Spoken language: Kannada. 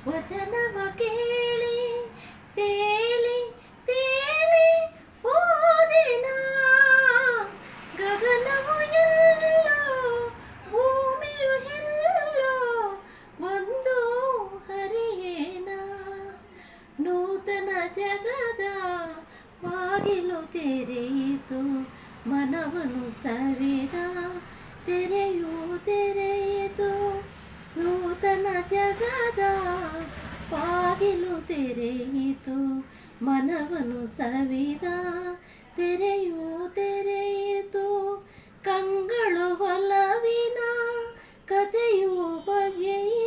ವಚನವ ಕೇಳಿ ತೇಲಿ ತೇಲಿ ಹೋದೆನ ಗಗನವು ಎಲ್ಲೋ ಭೂಮಿಯು ಎಲ್ಲೋ ಒಂದು ಹರಿಯೇನ ನೂತನ ಜಗದ ಬಾಗಿಲು ತೆರೆಯಿತು ಮನವನ್ನು ಸವಿದ ತೆರೆಯು ತೆರೆಯಿತು ನೂತನ ಜಗದ ಬಾಗಿಲು ತೆರೆಯಿತು ಮನವನ್ನು ಸವಿದ ತೆರೆಯು ತೆರೆಯಿತು ಕಂಗಳು ಹೊಲವಿನ ಕಥೆಯು ಬಗೆಯಿತು